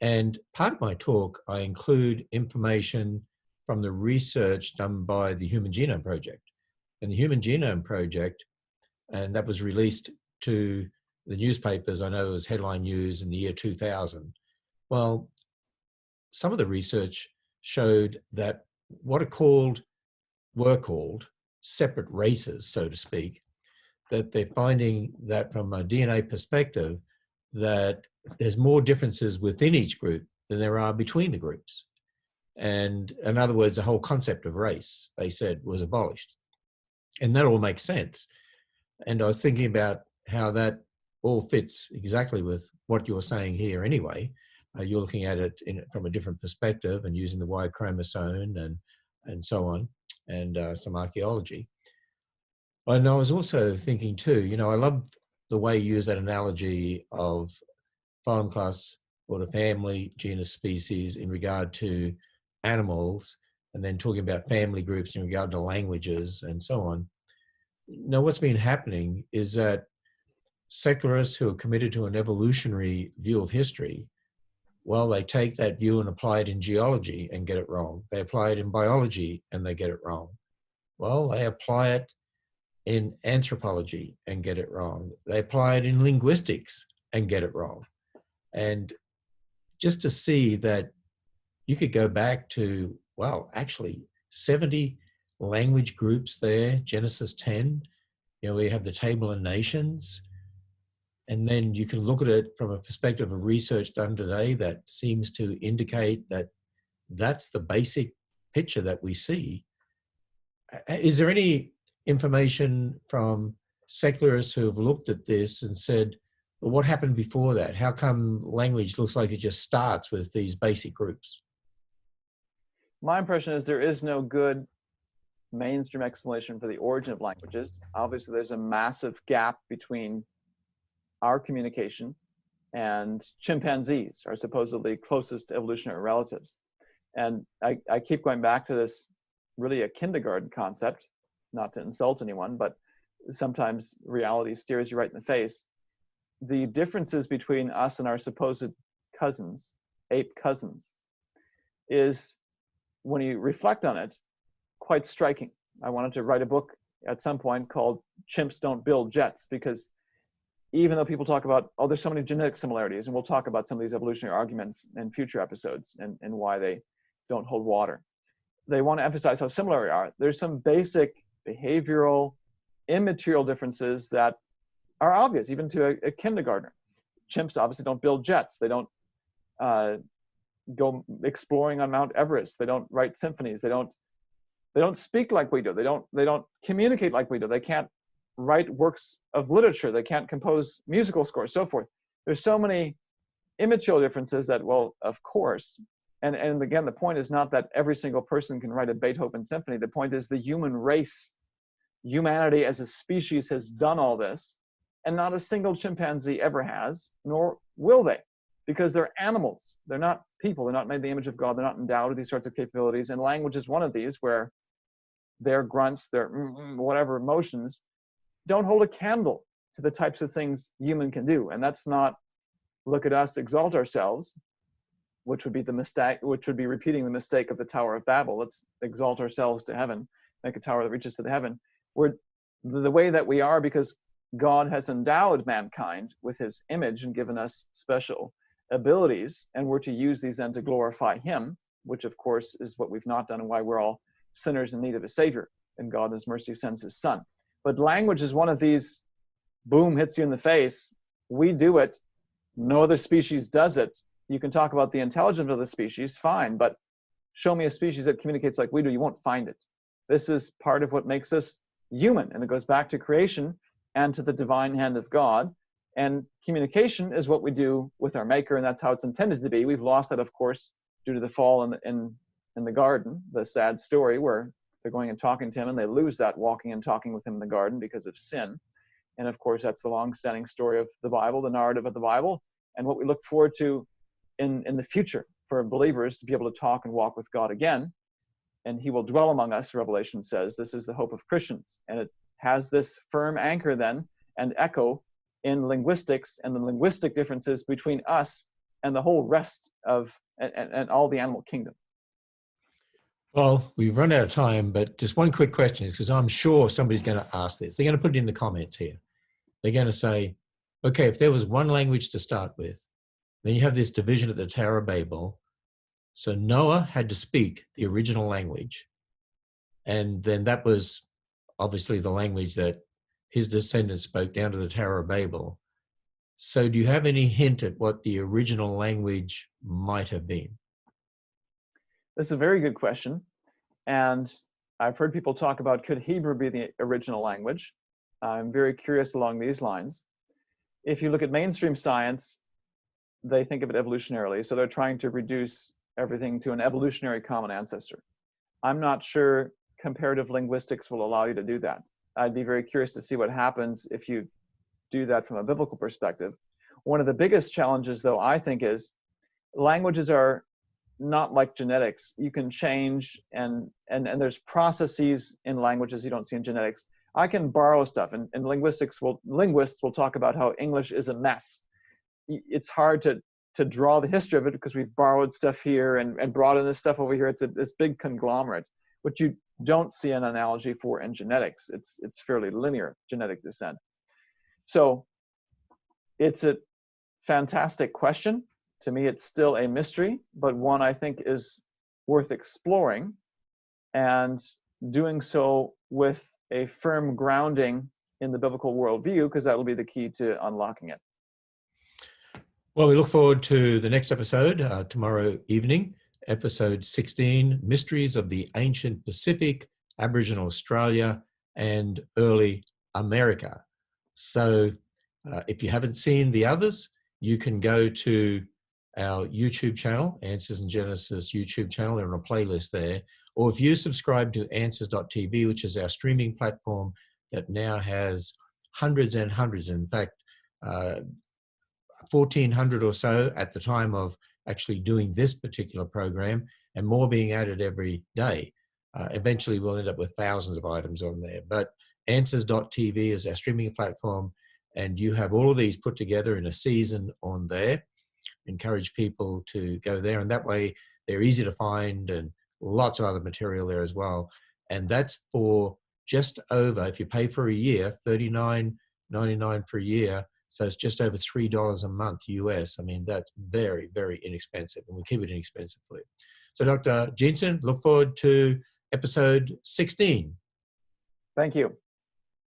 And part of my talk, I include information from the research done by the Human Genome Project. And the Human Genome Project, and that was released to the newspapers, I know it was headline news in the year 2000. Well, some of the research showed that what were called separate races, so to speak, that they're finding that from a DNA perspective, that there's more differences within each group than there are between the groups. And in other words, the whole concept of race, they said, was abolished. And that all makes sense. And I was thinking about how that all fits exactly with what you're saying here anyway. You're looking at it from a different perspective and using the Y chromosome and so on, and some archaeology. And I was also thinking too, you know, I love the way you use that analogy of phylum, class, order, family, genus, species in regard to animals, and then talking about family groups in regard to languages and so on. Now, what's been happening is that secularists who are committed to an evolutionary view of history, well, they take that view and apply it in geology and get it wrong. They apply it in biology and they get it wrong. Well, they apply it in anthropology and get it wrong. They apply it in linguistics and get it wrong. And just to see that you could go back to, well, actually 70 language groups there, Genesis 10, you know, we have the Table of Nations. And then you can look at it from a perspective of research done today that seems to indicate that that's the basic picture that we see. Is there any information from secularists who have looked at this and said, well, what happened before that? How come language looks like it just starts with these basic groups? My impression is there is no good mainstream explanation for the origin of languages. Obviously, there's a massive gap between our communication and chimpanzees, our supposedly closest evolutionary relatives. And I keep going back to this, really a kindergarten concept, not to insult anyone, but sometimes reality stares you right in the face. The differences between us and our supposed cousins, ape cousins, is, when you reflect on it, quite striking. I wanted to write a book at some point called Chimps Don't Build Jets, because even though people talk about, oh, there's so many genetic similarities, and we'll talk about some of these evolutionary arguments in future episodes and why they don't hold water. They want to emphasize how similar we are. There's some basic behavioral, immaterial differences that are obvious, even to a kindergartner. Chimps obviously don't build jets. They don't go exploring on Mount Everest. They don't write symphonies. They don't speak like we do. They don't communicate like we do. They can't write works of literature. They can't compose musical scores, so forth. There's so many immaterial differences that, well, of course, And again, the point is not that every single person can write a Beethoven symphony. The point is the human race, humanity as a species has done all this, and not a single chimpanzee ever has, nor will they, because they're animals. They're not people. They're not made in the image of God. They're not endowed with these sorts of capabilities. And language is one of these, where their grunts, their whatever emotions don't hold a candle to the types of things human can do. And that's not look at us, exalt ourselves, which would be the mistake, which would be repeating the mistake of the Tower of Babel. Let's exalt ourselves to heaven, make a tower that reaches to the heaven. We're the way that we are because God has endowed mankind with his image and given us special abilities, and we're to use these then to glorify him, which of course is what we've not done and why we're all sinners in need of a savior, and God in his mercy sends his son. But language is one of these, boom, hits you in the face. We do it. No other species does it. You can talk about the intelligence of the species, fine, but show me a species that communicates like we do, you won't find it. This is part of what makes us human, and it goes back to creation and to the divine hand of God. And communication is what we do with our maker, and that's how it's intended to be. We've lost that, of course, due to the fall in the garden, the sad story where they're going and talking to him, and they lose that walking and talking with him in the garden because of sin. And of course, that's the long-standing story of the Bible, the narrative of the Bible, and what we look forward to in the future for believers to be able to talk and walk with God again. And he will dwell among us, Revelation says. This is the hope of Christians. And it has this firm anchor then and echo in linguistics and the linguistic differences between us and the whole rest of and all the animal kingdom. Well, we've run out of time, but just one quick question, because I'm sure somebody's going to ask this. They're going to put it in the comments here. They're going to say, okay, if there was one language to start with, then you have this division at the Tower of Babel. So Noah had to speak the original language. And then that was obviously the language that his descendants spoke down to the Tower of Babel. So do you have any hint at what the original language might have been? This is a very good question. And I've heard people talk about, could Hebrew be the original language? I'm very curious along these lines. If you look at mainstream science, they think of it evolutionarily. So they're trying to reduce everything to an evolutionary common ancestor. I'm not sure comparative linguistics will allow you to do that. I'd be very curious to see what happens if you do that from a biblical perspective. One of the biggest challenges, though, I think, is languages are not like genetics. You can change, and there's processes in languages you don't see in genetics. I can borrow stuff, and linguists will talk about how English is a mess. It's hard to draw the history of it because we've borrowed stuff here and brought in this stuff over here. It's this big conglomerate, which you don't see an analogy for in genetics. It's fairly linear genetic descent. So it's a fantastic question. To me, it's still a mystery, but one I think is worth exploring and doing so with a firm grounding in the biblical worldview, because that will be the key to unlocking it. Well, we look forward to the next episode tomorrow evening, episode 16, Mysteries of the Ancient Pacific, Aboriginal Australia, and Early America. So if you haven't seen the others, you can go to our YouTube channel, Answers in Genesis YouTube channel. They're on a playlist there. Or if you subscribe to Answers.tv, which is our streaming platform that now has hundreds and hundreds, in fact, 1,400 or so at the time of actually doing this particular program, and more being added every day. Eventually, we'll end up with thousands of items on there. But Answers.tv is our streaming platform, and you have all of these put together in a season on there. Encourage people to go there, and that way they're easy to find, and lots of other material there as well. And that's for just over, if you pay for a year, $39.99 for a year. So it's just over $3 a month US. I mean, that's very, very inexpensive, and we keep it inexpensive for you. So Dr. Jeanson, look forward to episode 16. Thank you.